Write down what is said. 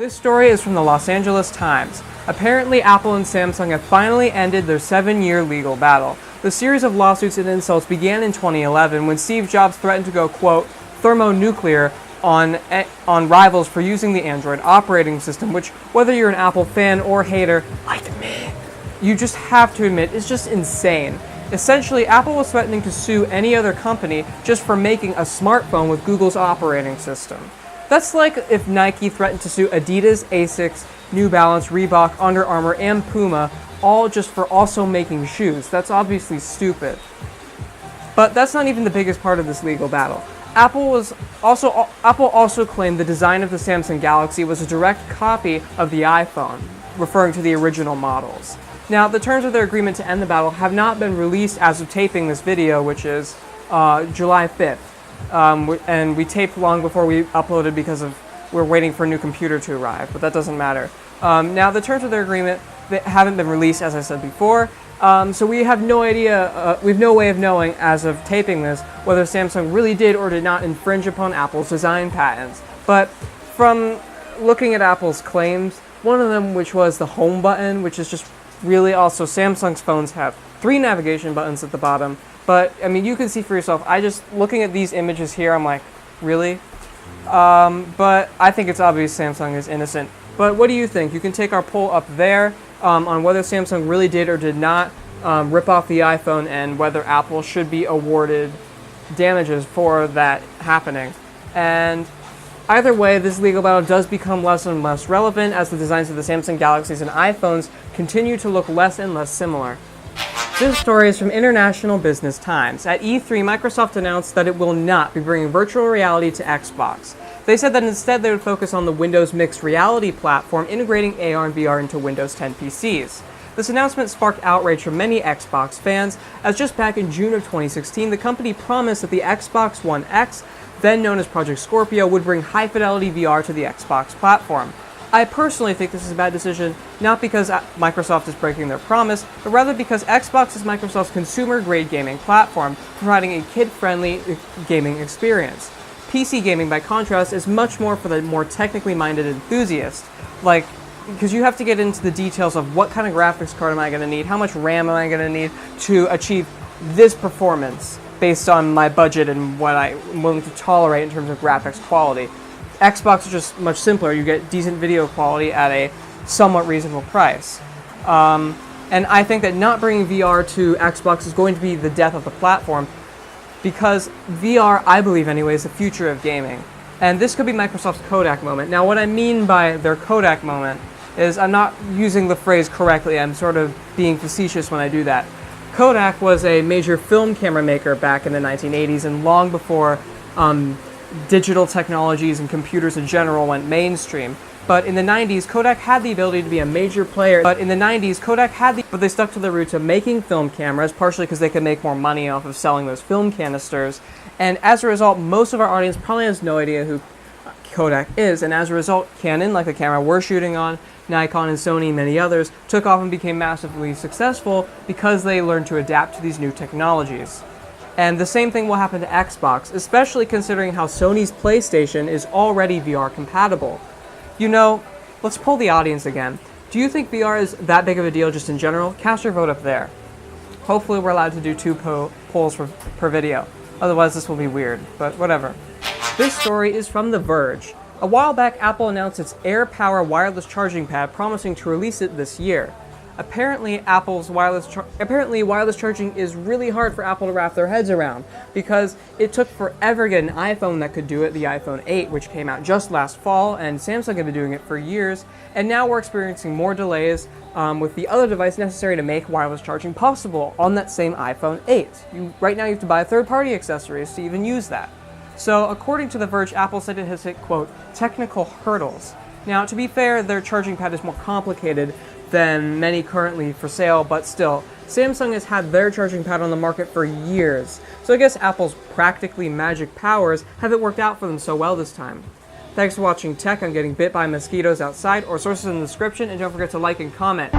This story is from the Los Angeles Times. Apparently, Apple and Samsung have finally ended their 7-year legal battle. The series of lawsuits and insults began in 2011 when Steve Jobs threatened to go, quote, thermonuclear on rivals for using the Android operating system, which, whether you're an Apple fan or hater, like me, you just have to admit is just insane. Essentially, Apple was threatening to sue any other company just for making a smartphone with Google's operating system. That's like if Nike threatened to sue Adidas, Asics, New Balance, Reebok, Under Armour, and Puma, all just for also making shoes. That's obviously stupid. But that's not even the biggest part of this legal battle. Apple also claimed the design of the Samsung Galaxy was a direct copy of the iPhone, referring to the original models. Now, the terms of their agreement to end the battle have not been released as of taping this video, which is July 5th. And we taped long before we uploaded because we're waiting for a new computer to arrive, but that doesn't matter. Now, the terms of their agreement haven't been released, as I said before, so we have no idea, we have no way of knowing, as of taping this, whether Samsung really did or did not infringe upon Apple's design patents. But from looking at Apple's claims, one of them, which was the home button, which is just really also Samsung's phones have 3 navigation buttons at the bottom. But, I mean, you can see for yourself, looking at these images here, I'm like, really? But I think it's obvious Samsung is innocent. But what do you think? You can take our poll up there on whether Samsung really did or did not rip off the iPhone and whether Apple should be awarded damages for that happening. And either way, this legal battle does become less and less relevant as the designs of the Samsung Galaxies and iPhones continue to look less and less similar. This story is from International Business Times. At E3, Microsoft announced that it will not be bringing virtual reality to Xbox. They said that instead they would focus on the Windows Mixed Reality platform, integrating AR and VR into Windows 10 PCs. This announcement sparked outrage from many Xbox fans, as just back in June of 2016, the company promised that the Xbox One X, then known as Project Scorpio, would bring high-fidelity VR to the Xbox platform. I personally think this is a bad decision, not because Microsoft is breaking their promise, but rather because Xbox is Microsoft's consumer-grade gaming platform, providing a kid-friendly gaming experience. PC gaming, by contrast, is much more for the more technically minded enthusiast, because you have to get into the details of what kind of graphics card am I going to need, how much RAM am I going to need to achieve this performance based on my budget and what I'm willing to tolerate in terms of graphics quality. Xbox is just much simpler. You get decent video quality at a somewhat reasonable price. And I think that not bringing VR to Xbox is going to be the death of the platform, because VR, I believe anyway, is the future of gaming. And this could be Microsoft's Kodak moment. Now, what I mean by their Kodak moment is I'm not using the phrase correctly. I'm sort of being facetious when I do that. Kodak was a major film camera maker back in the 1980s and long before digital technologies and computers in general went mainstream. But in the 90s, Kodak had the ability to be a major player. But they stuck to their roots of making film cameras, partially because they could make more money off of selling those film canisters. And as a result, most of our audience probably has no idea who Kodak is. And as a result, Canon, like the camera we're shooting on, Nikon and Sony and many others, took off and became massively successful because they learned to adapt to these new technologies. And the same thing will happen to Xbox, especially considering how Sony's PlayStation is already VR compatible. You know, let's poll the audience again. Do you think VR is that big of a deal just in general? Cast your vote up there. Hopefully we're allowed to do 2 polls per video. Otherwise this will be weird, but whatever. This story is from The Verge. A while back, Apple announced its AirPower wireless charging pad, promising to release it this year. Apparently, wireless charging is really hard for Apple to wrap their heads around, because it took forever to get an iPhone that could do it, the iPhone 8, which came out just last fall, and Samsung had been doing it for years, and now we're experiencing more delays with the other device necessary to make wireless charging possible on that same iPhone 8. Right now you have to buy third-party accessories to even use that. So, according to The Verge, Apple said it has hit, quote, technical hurdles. Now, to be fair, their charging pad is more complicated than many currently for sale, but still, Samsung has had their charging pad on the market for years, so I guess Apple's practically magic powers haven't worked out for them so well this time. Thanks for watching Tech on getting bit by mosquitoes outside, or sources in the description, and don't forget to like and comment.